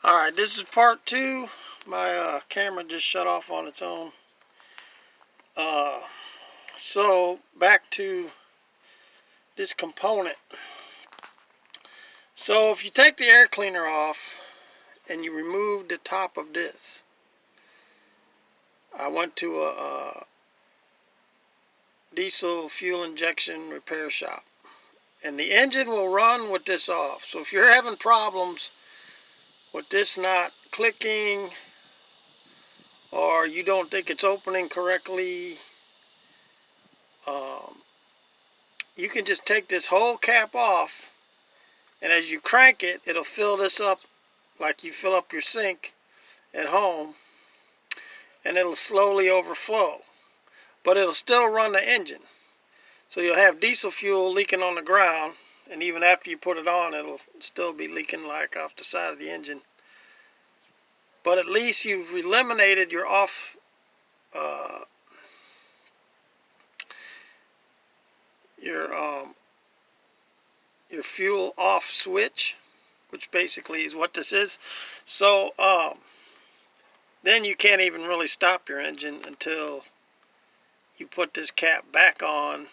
Alright, this is part 2. My camera just shut off on its own. So back to this component. So if you take the air cleaner off and you remove the top of this, I went to a diesel fuel injection repair shop, and the engine will run with this off. So if you're having problems with this not clicking, or you don't think it's opening correctly, you can just take this whole cap off, and as you crank it, it'll fill this up like you fill up your sink at home, and it'll slowly overflow, but it'll still run the engine. So you'll have diesel fuel leaking on the ground, and even after you put it on, it'll still be leaking like off the side of the engine. But at least you've eliminated your your fuel off switch, which basically is what this is. So then you can't even really stop your engine until you put this cap back on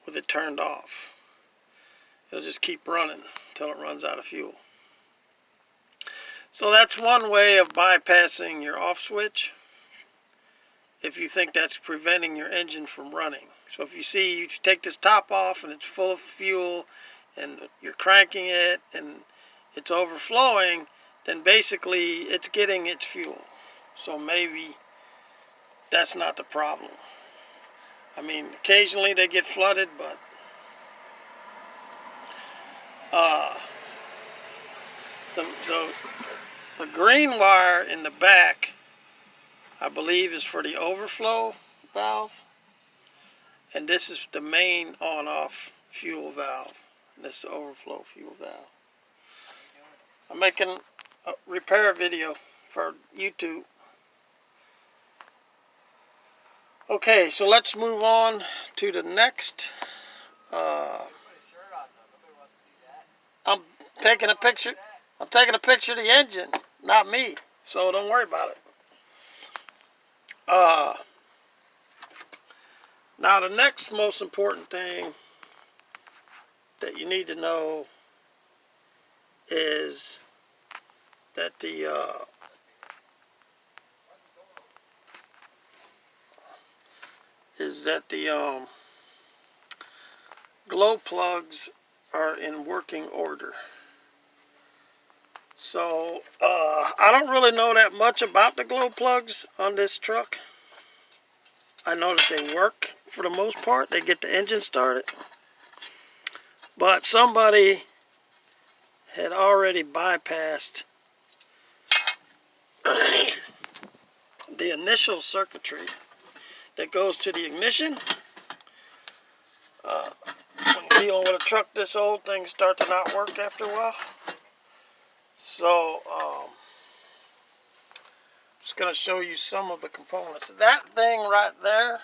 with it turned off. It'll just keep running until it runs out of fuel. So that's one way of bypassing your off switch if you think that's preventing your engine from running. So if you see you take this top off and it's full of fuel and you're cranking it and it's overflowing, then basically it's getting its fuel. So maybe that's not the problem. I mean, occasionally they get flooded, but the green wire in the back, I believe, is for the overflow valve, and this is the main on-off fuel valve. And this is the overflow fuel valve. I'm making a repair video for YouTube. Okay, so let's move on to the next. I'm taking a picture. I'm taking a picture of the engine, not me. So don't worry about it. Now the next most important thing that you need to know is that the glow plugs are in working order. So I don't really know that much about the glow plugs on this truck. I know that they work for the most part. They get the engine started. But somebody had already bypassed the initial circuitry that goes to the ignition. When you're dealing with a truck this old, things start to not work after a while. So I'm just going to show you some of the components. That thing right there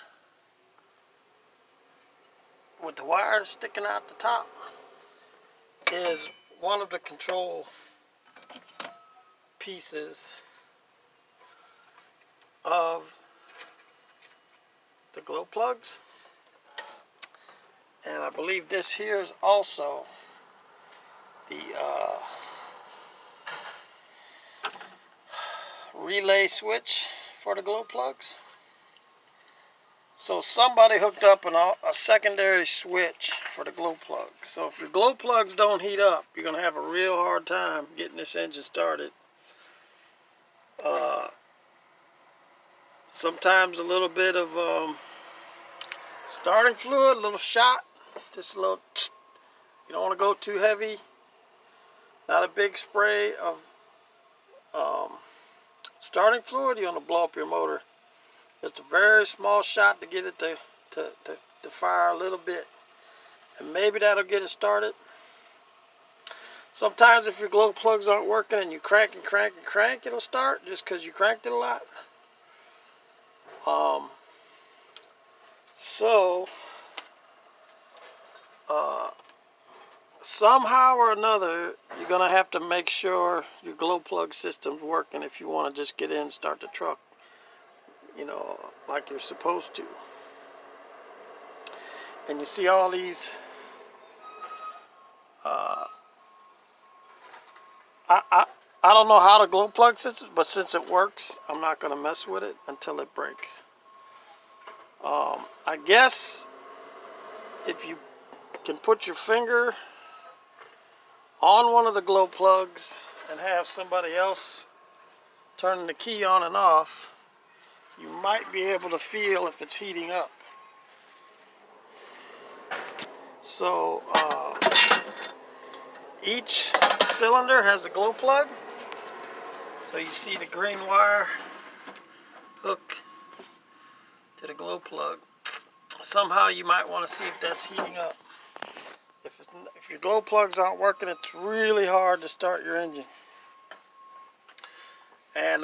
with the wires sticking out the top is one of the control pieces of the glow plugs. And I believe this here is also the relay switch for the glow plugs. So somebody hooked up a secondary switch for the glow plug. So if your glow plugs don't heat up, you're going to have a real hard time getting this engine started. Sometimes a little bit of starting fluid, a little shot, just a little. You don't want to go too heavy. Not a big spray of starting fluid. You want to blow up your motor. Just a very small shot to get it to fire a little bit, and maybe that'll get it started. Sometimes if your glow plugs aren't working and you crank and crank and crank, it'll start just because you cranked it a lot. somehow or another, you're going to have to make sure your glow plug system's working if you want to just get in and start the truck, you know, like you're supposed to. And you see all these, I don't know how the glow plug system, but since it works, I'm not going to mess with it until it breaks. I guess if you can put your finger on one of the glow plugs and have somebody else turning the key on and off, you might be able to feel if it's heating up. So each cylinder has a glow plug. So you see the green wire hook to the glow plug. Somehow you might want to see if that's heating up. If your glow plugs aren't working, it's really hard to start your engine. And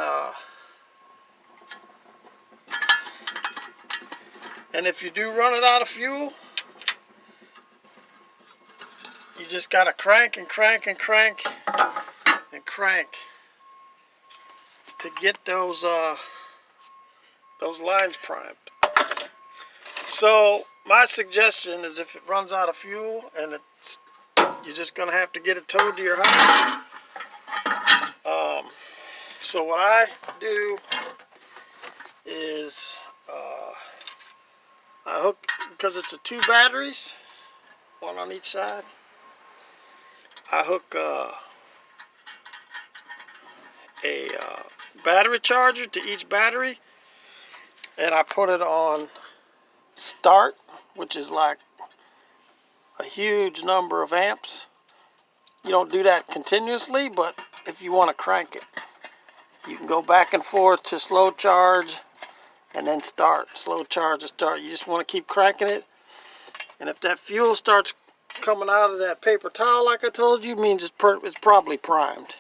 if you do run it out of fuel, you just gotta crank and crank and crank and crank to get those lines primed. So my suggestion is, if it runs out of fuel and you're just gonna have to get it towed to your house. So what I do is I hook, because it's 2 batteries, one on each side. I hook a battery charger to each battery, and I put it on start, which is like a huge number of amps. You don't do that continuously, but if you want to crank it, you can go back and forth to slow charge and then start, slow charge and start. You just want to keep cranking it, and if that fuel starts coming out of that paper towel like I told you, means it's probably primed.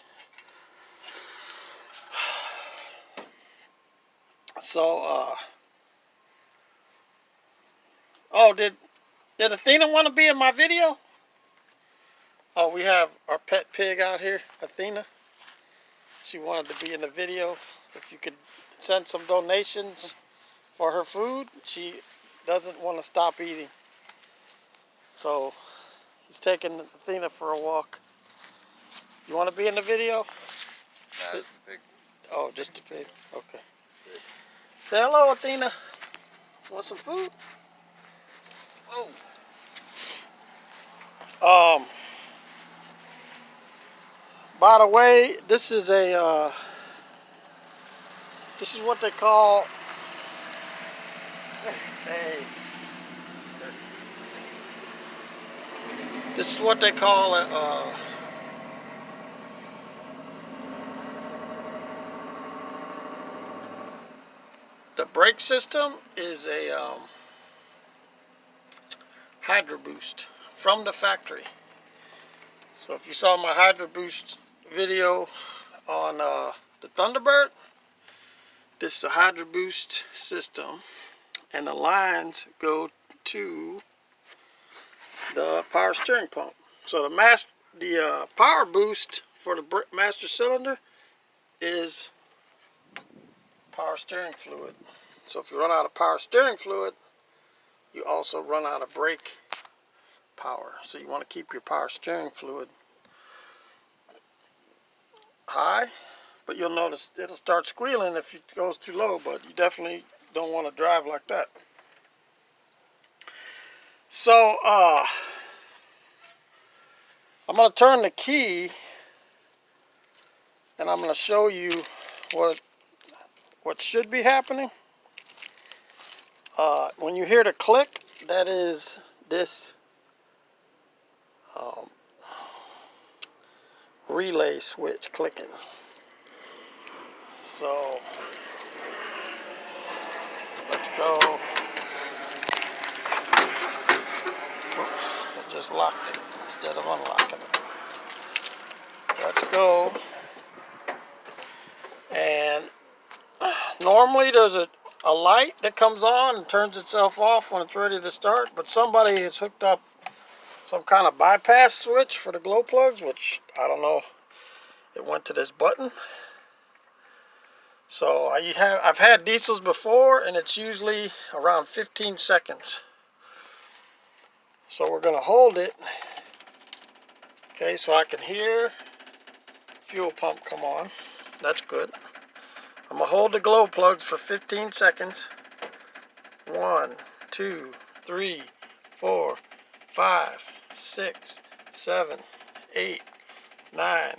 So oh, did Athena want to be in my video? Oh, we have our pet pig out here, Athena. She wanted to be in the video. If you could send some donations for her food, she doesn't want to stop eating. So he's taking Athena for a walk. You want to be in the video? Nah, it's a pig. Oh, just a pig. Okay. Say hello, Athena. Want some food? Oh. By the way, this is what they call. Hey. This is what they call the brake system is a Hydro Boost from the factory. So if you saw my Hydro Boost video on the Thunderbird, this is a Hydro Boost system, and the lines go to the power steering pump. So the power boost for the master cylinder is power steering fluid. So if you run out of power steering fluid, you also run out of brake power. So you want to keep your power steering fluid high, but you'll notice it'll start squealing if it goes too low, but you definitely don't want to drive like that. So I'm going to turn the key, and I'm going to show you what should be happening. When you hear the click, that is this relay switch clicking. So let's go. Oops, I just locked it instead of unlocking it. Let's go. And normally there's a light that comes on and turns itself off when it's ready to start, but somebody has hooked up some kind of bypass switch for the glow plugs, which I don't know. It went to this button. So I've had diesels before, and it's usually around 15 seconds. So we're going to hold it, okay, so I can hear fuel pump come on. That's good. I'm going to hold the glow plugs for 15 seconds. 1, 2, 3, 4, 5, 6, 7, 8, 9,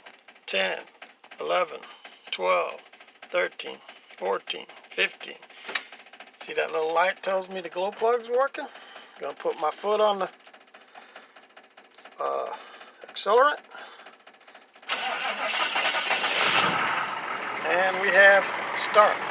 10, 11, 12, 13, 14, 15. See that little light tells me the glow plug's working? I'm going to put my foot on the accelerant. And we have start.